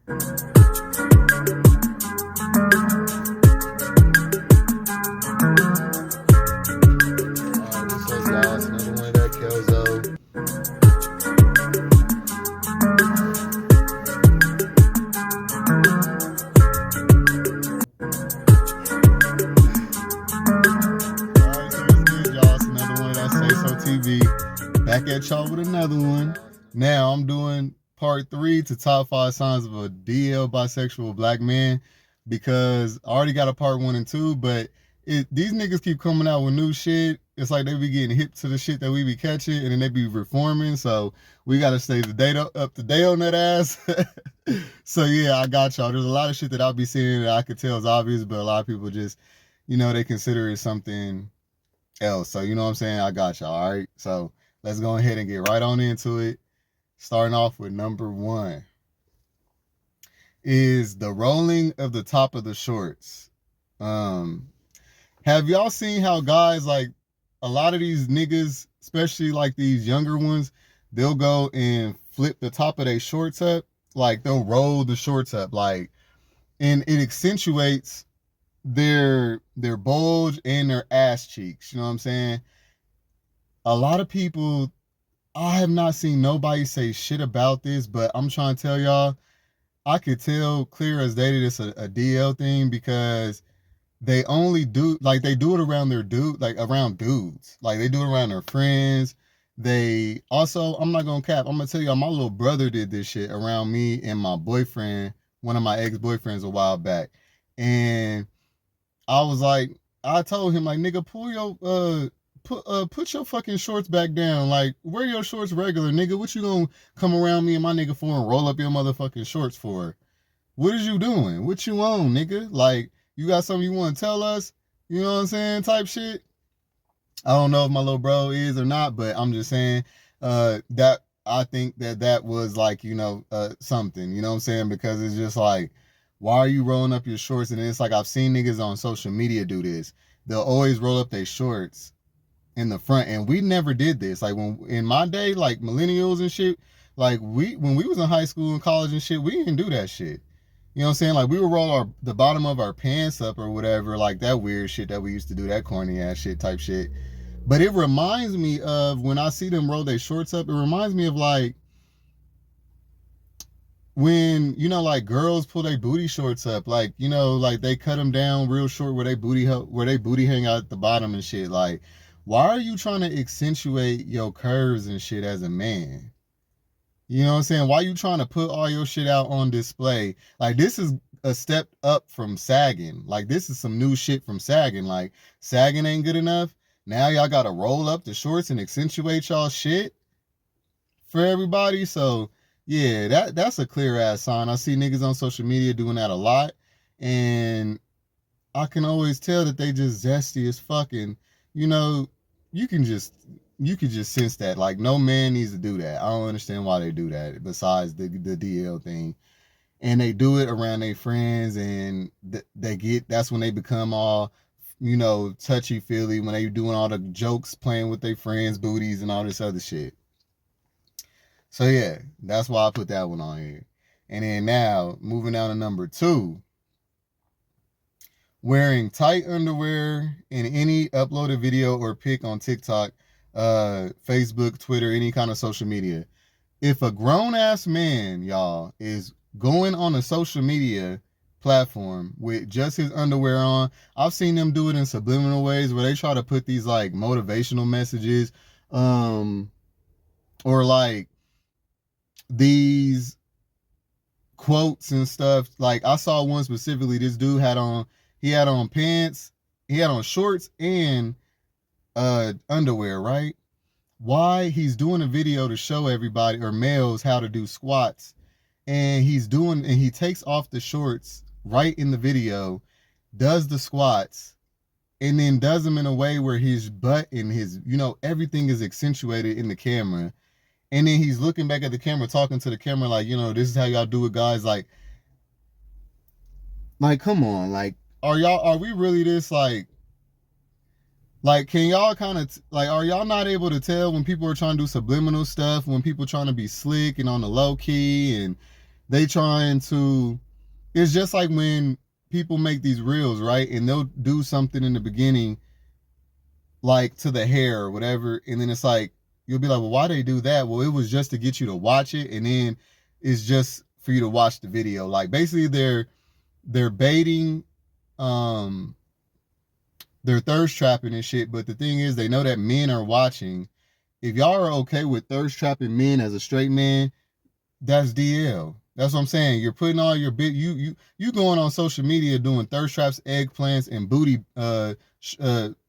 Back at y'all with another one. Now I'm doing part 3 to top 5 signs of a DL bisexual black man, because I already got a part 1 and 2, but these niggas keep coming out with new shit. It's like they be getting hip to the shit that we be catching, and then they be reforming. So we gotta stay up to date on that ass. So yeah, I got y'all. There's a lot of shit that I'll be seeing that I could tell is obvious, but a lot of people just, they consider it something else. So you know what I'm saying? I got y'all. All right. So let's go ahead and get right on into it. Starting off with number 1 is the rolling of the top of the shorts. Have y'all seen how guys, like a lot of these niggas, especially like these younger ones, they'll go and flip the top of their shorts up, like they'll roll the shorts up, like, and it accentuates their bulge and their ass cheeks. You know what I'm saying? A lot of people, I have not seen nobody say shit about this, but I'm trying to tell y'all, I could tell clear as day that it's a DL thing, because they only do, like, they do it around their around dudes. Like, they do it around their friends. They also, I'm not gonna cap, I'm gonna tell y'all, my little brother did this shit around me and my boyfriend, one of my ex-boyfriends a while back. And I was like, I told him, like, nigga, pull your, put your fucking shorts back down. Like, wear your shorts regular, nigga. What you gonna come around me and my nigga for and roll up your motherfucking shorts for? What is you doing? What you on, nigga? Like, you got something you want to tell us? You know what I'm saying? Type shit. I don't know if my little bro is or not, but I'm just saying that I think that was like, something, you know what I'm saying? Because it's just like, why are you rolling up your shorts? And it's like, I've seen niggas on social media do this. They'll always roll up their shorts in the front, and we never did this. Like, when in my day, like millennials and shit, like when we was in high school and college and shit, we didn't do that shit. You know what I'm saying? Like, we would roll the bottom of our pants up or whatever, like that weird shit that we used to do, that corny ass shit type shit. But it reminds me of, when I see them roll their shorts up, it reminds me of like when, like girls pull their booty shorts up, like, like they cut them down real short where they booty hang out at the bottom and shit. Like, why are you trying to accentuate your curves and shit as a man? You know what I'm saying? Why are you trying to put all your shit out on display? Like, this is a step up from sagging. Like, this is some new shit from sagging. Like, sagging ain't good enough. Now y'all got to roll up the shorts and accentuate y'all shit for everybody. So, yeah, that's a clear ass sign. I see niggas on social media doing that a lot. And I can always tell that they just zesty as fucking, you could just sense that. Like, no man needs to do that. I don't understand why they do that, besides the DL thing. And they do it around their friends, and that's when they become all, touchy-feely, when they doing all the jokes, playing with their friends' booties and all this other shit. So yeah, that's why I put that one on here. And then now, moving down to number 2. Wearing tight underwear in any uploaded video or pic on TikTok, Facebook, Twitter, any kind of social media. If a grown-ass man, y'all, is going on a social media platform with just his underwear on, I've seen them do it in subliminal ways where they try to put these like motivational messages, or like these quotes and stuff. Like, I saw one specifically, this dude had on pants, he had on shorts and underwear, right? Why? He's doing a video to show everybody, or males, how to do squats, and he takes off the shorts right in the video, does the squats, and then does them in a way where his butt and his, everything is accentuated in the camera. And then he's looking back at the camera, talking to the camera like, this is how y'all do it, guys. Like, come on. Like, are we really this, like, can y'all kind of, are y'all not able to tell when people are trying to do subliminal stuff, when people trying to be slick and on the low key, and They trying to, it's just like when people make these reels, right? And they'll do something in the beginning, like to the hair or whatever. And then it's like, you'll be like, well, why they do that? Well, it was just to get you to watch it. And then it's just for you to watch the video. Like basically they're baiting, um, they're thirst trapping and shit. But the thing is, they know that men are watching. If y'all are okay with thirst trapping men as a straight man, that's DL. That's what I'm saying. You're putting all your bit. You going on social media doing thirst traps, eggplants, and booty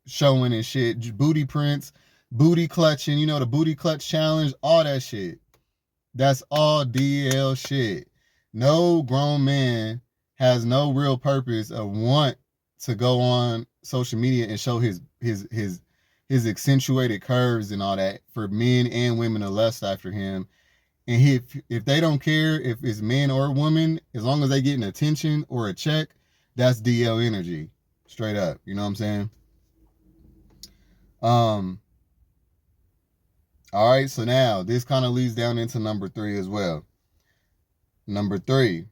showing and shit, booty prints, booty clutching. You know the booty clutch challenge, all that shit. That's all DL shit. No grown man has no real purpose of want to go on social media and show his accentuated curves and all that for men and women to lust after him. And if they don't care if it's man or woman, as long as they getting attention or a check, that's DL energy. Straight up. You know what I'm saying? All right, so now this kind of leads down into number 3 as well. Number 3,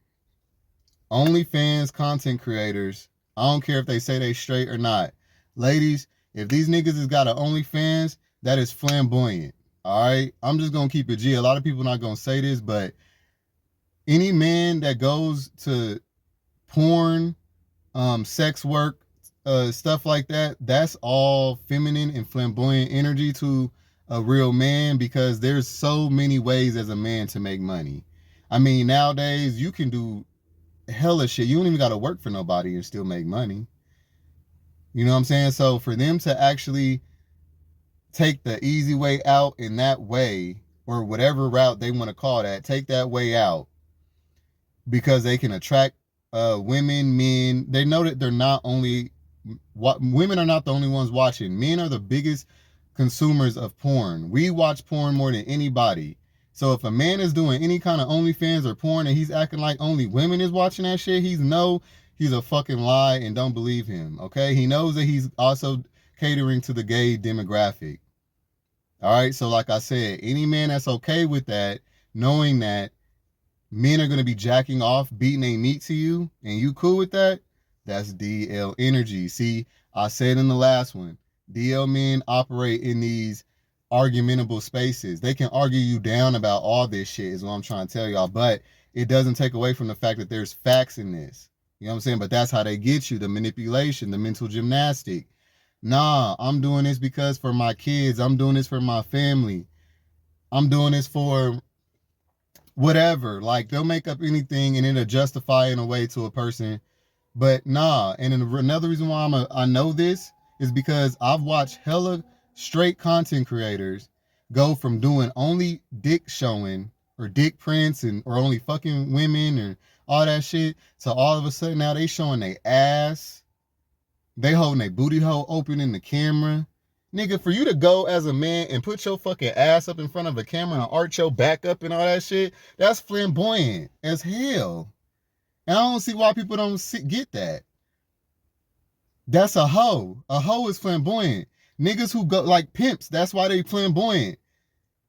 OnlyFans content creators. I don't care if they say they straight or not. Ladies, if these niggas has got an OnlyFans, that is flamboyant. All right, I'm just gonna keep it G. A lot of people not gonna say this, but any man that goes to porn, sex work, stuff like that, that's all feminine and flamboyant energy to a real man, because there's so many ways as a man to make money. I mean, nowadays you can do hella shit. You don't even gotta work for nobody and still make money. You know what I'm saying? So for them to actually take the easy way out in that way, or whatever route they want to call that, take that way out because they can attract women, men. They know that they're not only, women are not the only ones watching. Men are the biggest consumers of porn. We watch porn more than anybody. So if a man is doing any kind of OnlyFans or porn and he's acting like only women is watching that shit, he's a fucking lie, and don't believe him, okay? He knows that he's also catering to the gay demographic. All right, so like I said, any man that's okay with that, knowing that men are going to be jacking off, beating their meat to you, and you cool with that, that's DL energy. See, I said in the last one, DL men operate in these argumentable spaces. They can argue you down about all this shit, is what I'm trying to tell y'all, but it doesn't take away from the fact that there's facts in this. You know what I'm saying? But that's how they get you, the manipulation, the mental gymnastic. Nah, I'm doing this because for my kids. I'm doing this for my family. I'm doing this for whatever. Like, they'll make up anything and it'll justify in a way to a person. But nah, and another reason why I know this is because I've watched hella straight content creators go from doing only dick showing or dick prints or only fucking women or all that shit to all of a sudden now they showing their ass. They holding their booty hole open in the camera. Nigga, for you to go as a man and put your fucking ass up in front of a camera and arch your back up and all that shit, that's flamboyant as hell. And I don't see why people don't get that. That's a hoe. A hoe is flamboyant. Niggas who go like pimps, that's why they flamboyant.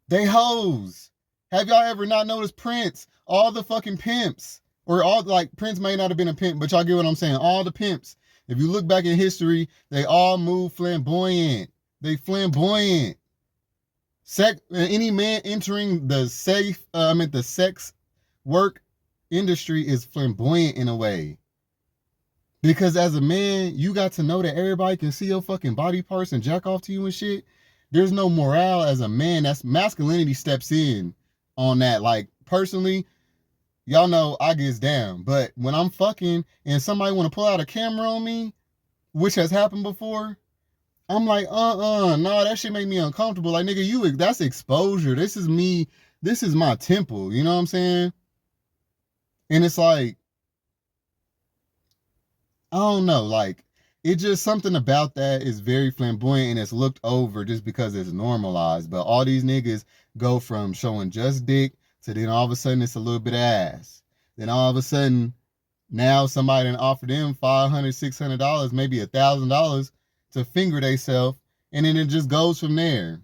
They hoes. Have y'all ever not noticed Prince? All the fucking pimps, or all, like, Prince may not have been a pimp, but y'all get what I'm saying. All the pimps, if you look back in history, they all move flamboyant. They flamboyant. Any man entering the sex work industry is flamboyant in a way. Because as a man, you got to know that everybody can see your fucking body parts and jack off to you and shit. There's no morale as a man. That's masculinity steps in on that. Like, personally, y'all know I gets down. But when I'm fucking and somebody want to pull out a camera on me, which has happened before, I'm like, no, that shit make me uncomfortable. Like, nigga, that's exposure. This is me. This is my temple. You know what I'm saying? And it's like, I don't know. Like, it's just something about that is very flamboyant and it's looked over just because it's normalized. But all these niggas go from showing just dick to then all of a sudden it's a little bit of ass. Then all of a sudden, now somebody done offer them $500, $600, maybe $1,000 to finger theyself, and then it just goes from there.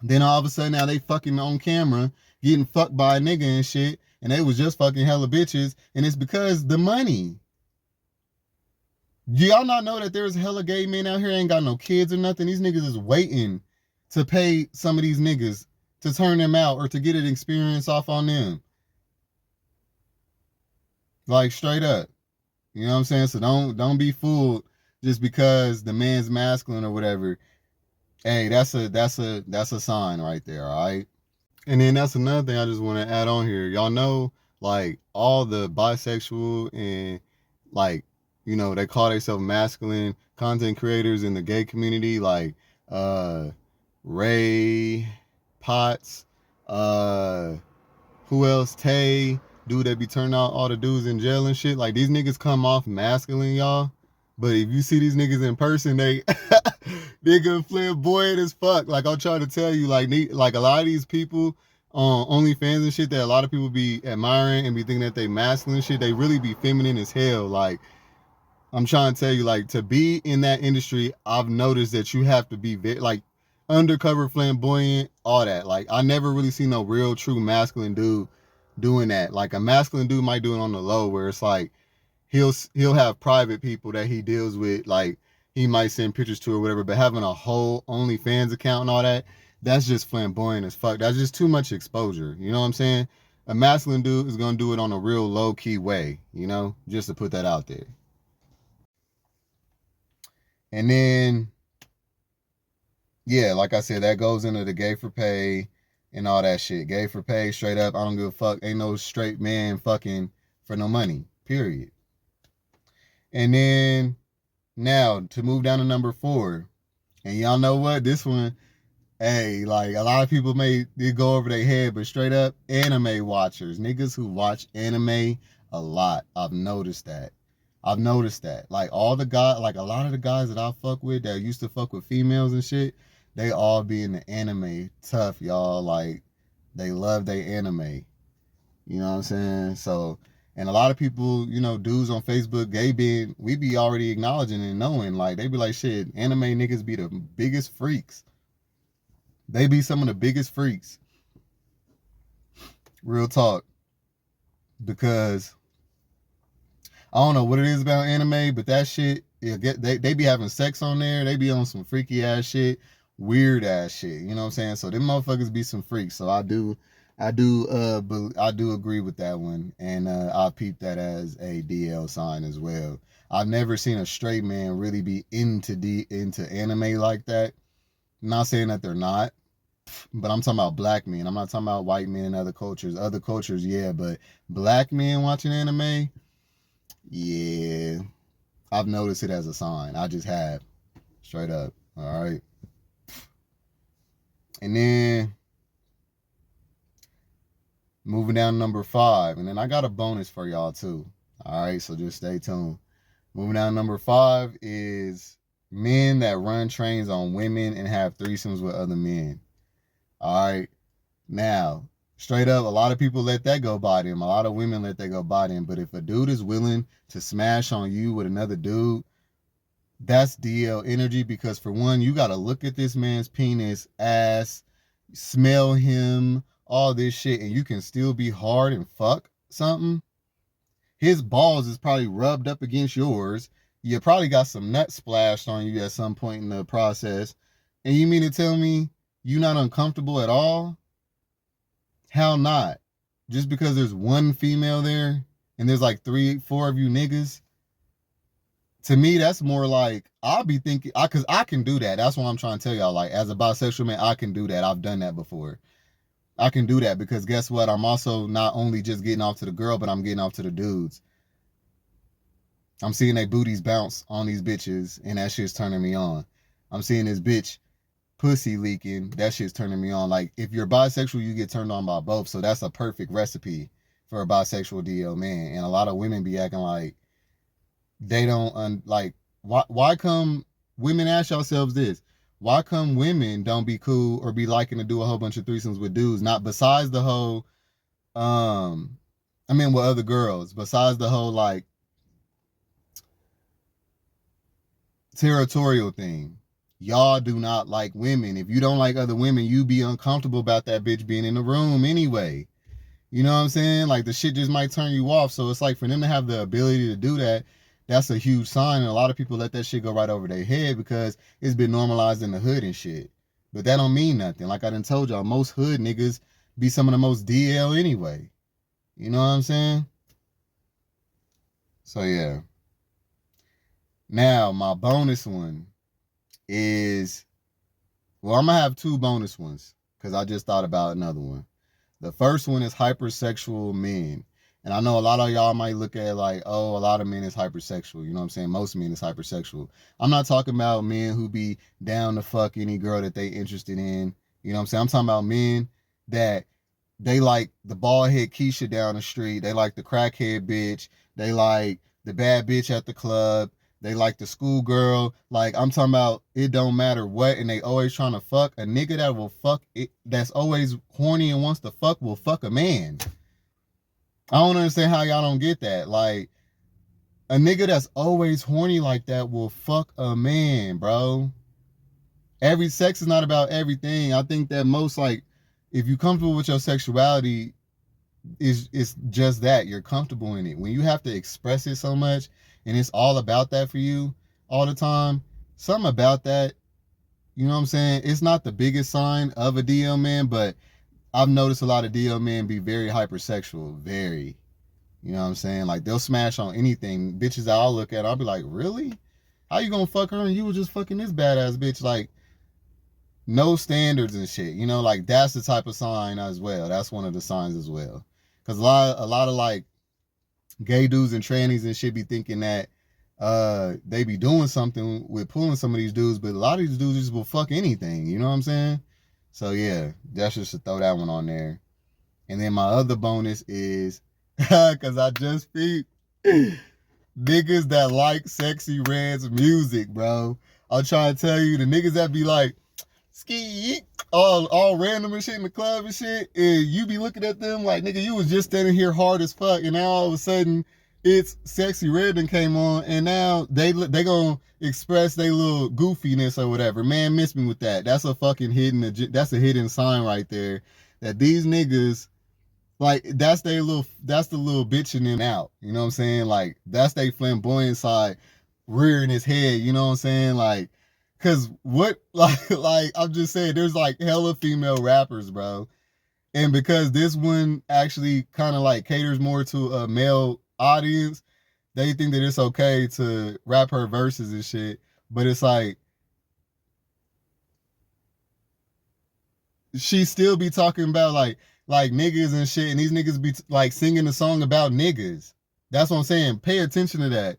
Then all of a sudden now they fucking on camera, getting fucked by a nigga and shit, and they was just fucking hella bitches, and it's because the money. Do y'all not know that there's hella gay men out here ain't got no kids or nothing? These niggas is waiting to pay some of these niggas to turn them out or to get an experience off on them. Like straight up. You know what I'm saying? So don't be fooled just because the man's masculine or whatever. Hey, that's a sign right there, all right? And then that's another thing I just want to add on here. Y'all know, like, all the bisexual and, like, you know, they call themselves masculine content creators in the gay community, like Ray Potts, who else? Tay, dude that be turning out all the dudes in jail and shit. Like, these niggas come off masculine, y'all. But if you see these niggas in person, they nigga flamboyant as fuck. Like I'm trying to tell you, like a lot of these people on OnlyFans and shit that a lot of people be admiring and be thinking that they masculine shit, they really be feminine as hell. Like I'm trying to tell you, like to be in that industry, I've noticed that you have to be very like undercover, flamboyant, all that. Like I never really seen no real true masculine dude doing that. Like a masculine dude might do it on the low where it's like he'll have private people that he deals with, like he might send pictures to or whatever, but having a whole OnlyFans account and all that, that's just flamboyant as fuck. That's just too much exposure. You know what I'm saying? A masculine dude is gonna do it on a real low key way, you know, just to put that out there. And then, yeah, like I said, that goes into the gay for pay and all that shit. Gay for pay, straight up. I don't give a fuck. Ain't no straight man fucking for no money. Period. And then now to move down to number 4. And y'all know what? This one, hey, like a lot of people may go over their head, but straight up anime watchers, niggas who watch anime a lot. I've noticed that. Like all the guys, like a lot of the guys that I fuck with that used to fuck with females and shit, they all be in the anime tough, y'all. Like they love their anime. You know what I'm saying? So, and a lot of people, you know, dudes on Facebook, we be already acknowledging and knowing, like, they be like, shit, anime niggas be the biggest freaks. They be some of the biggest freaks. Real talk. Because I don't know what it is about anime, but that shit, they be having sex on there. They be on some freaky ass shit, weird ass shit. You know what I'm saying? So them motherfuckers be some freaks. So I do agree with that one, and I'll peep that as a DL sign as well. I've never seen a straight man really be into anime like that. I'm not saying that they're not, but I'm talking about black men. I'm not talking about white men and other cultures. Other cultures, yeah, but black men watching anime, yeah, I've noticed it as a sign. I just have, straight up. All right, and then moving down to number 5, and then I got a bonus for y'all too. All right, so just stay tuned. Moving down to number 5 is men that run trains on women and have threesomes with other men. All right, now straight up, a lot of people let that go by them. A lot of women let that go by them. But if a dude is willing to smash on you with another dude, that's DL energy, because for one, you got to look at this man's penis, ass, smell him, all this shit, and you can still be hard and fuck something. His balls is probably rubbed up against yours. You probably got some nut splashed on you at some point in the process. And you mean to tell me you not uncomfortable at all? Hell not. Just because there's one female there and there's like 3-4 of you niggas. To me, that's more like, I'll be thinking, because I can do that. That's what I'm trying to tell y'all. Like, as a bisexual man, I can do that. I've done that before. I can do that because guess what? I'm also not only just getting off to the girl, but I'm getting off to the dudes. I'm seeing their booties bounce on these bitches, and that shit's turning me on. I'm seeing this bitch pussy leaking. That shit's turning me on. Like, if you're bisexual, you get turned on by both. So that's a perfect recipe for a bisexual DL man. And a lot of women be acting like they don't, like, why come, women, ask yourselves this. Why come women don't be cool or be liking to do a whole bunch of threesomes with dudes? Not besides the whole, with other girls. Besides the whole, like, territorial thing. Y'all do not like women. If you don't like other women, you be uncomfortable about that bitch being in the room anyway. You know what I'm saying? Like the shit just might turn you off. So it's like for them to have the ability to do that, that's a huge sign. And a lot of people let that shit go right over their head because it's been normalized in the hood and shit. But that don't mean nothing. Like I done told y'all, most hood niggas be some of the most DL anyway. You know what I'm saying? So yeah. Now my bonus one is, well, I'm gonna have two bonus ones because I just thought about another one. The first one is hypersexual men. And I know a lot of y'all might look at it like, oh, a lot of men is hypersexual. You know what I'm saying? Most men is hypersexual. I'm not talking about men who be down to fuck any girl that they interested in. You know what I'm saying? I'm talking about men that they like the bald head Keisha down the street. They like the crackhead bitch. They like the bad bitch at the club. They like the schoolgirl. Like, I'm talking about it don't matter what, and they always trying to fuck. A nigga that will fuck it, that's always horny and wants to fuck, will fuck a man. I don't understand how y'all don't get that. Like, a nigga that's always horny like that will fuck a man, bro. Every sex is not about everything. I think that most, like, if you're comfortable with your sexuality, it's just that you're comfortable in it. When you have to express it so much and it's all about that for you all the time, something about that, you know what I'm saying? It's not the biggest sign of a DL man, but I've noticed a lot of DL men be very hypersexual, very. You know what I'm saying? Like they'll smash on anything. Bitches that I'll look at, I'll be like, really? How you gonna fuck her and you were just fucking this badass bitch? Like, no standards and shit. You know, like that's the type of sign as well. That's one of the signs as well. Cause a lot of like gay dudes and trannies and shit be thinking that they be doing something with pulling some of these dudes, but a lot of these dudes just will fuck anything. You know what I'm saying? So yeah, that's just to throw that one on there. And then my other bonus is cause I just peeped niggas that like Sexy Red's music, bro. I'm trying to tell you, the niggas that be like ski all random and shit in the club and shit, and you be looking at them like, nigga, you was just standing here hard as fuck, and now all of a sudden it's Sexy Red and came on, and now they gonna express their little goofiness or whatever. Man, miss me with that. That's a fucking hidden sign right there that these niggas, like, that's the little bitch in them out. You know what I'm saying? Like, that's their flamboyant side rearing his head. You know what I'm saying? Like, cause what, like I'm just saying, there's like hella female rappers, bro. And because this one actually kind of like caters more to a male audience, they think that it's okay to rap her verses and shit. But it's like, she still be talking about like niggas and shit, and these niggas be like singing a song about niggas. That's what I'm saying. Pay attention to that.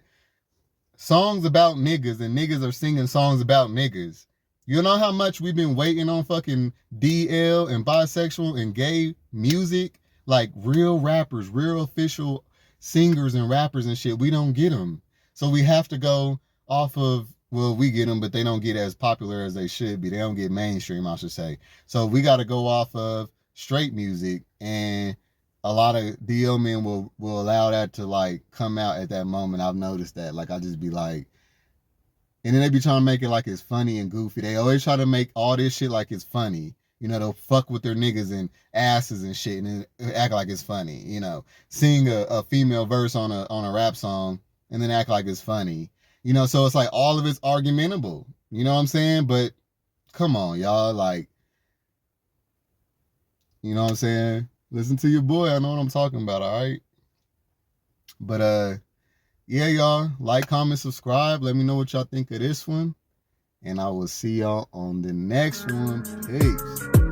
Songs about niggas, and niggas are singing songs about niggas. You know how much we've been waiting on fucking DL and bisexual and gay music? Like real rappers, real official singers and rappers and shit. We don't get them. So we have to go off of, well, we get them, but they don't get as popular as they should be. They don't get mainstream, I should say. So we got to go off of straight music, and a lot of DL men will allow that to like come out at that moment. I've noticed that. Like I just be like, and then they be trying to make it like it's funny and goofy. They always try to make all this shit like it's funny. You know, they'll fuck with their niggas and asses and shit and then act like it's funny. You know, sing a female verse on a rap song and then act like it's funny. You know, so it's like all of it's argumentable. You know what I'm saying? But come on, y'all. Like, you know what I'm saying? Listen to your boy. I know what I'm talking about, all right? But yeah, y'all, like, comment, subscribe. Let me know what y'all think of this one. And I will see y'all on the next one. Peace.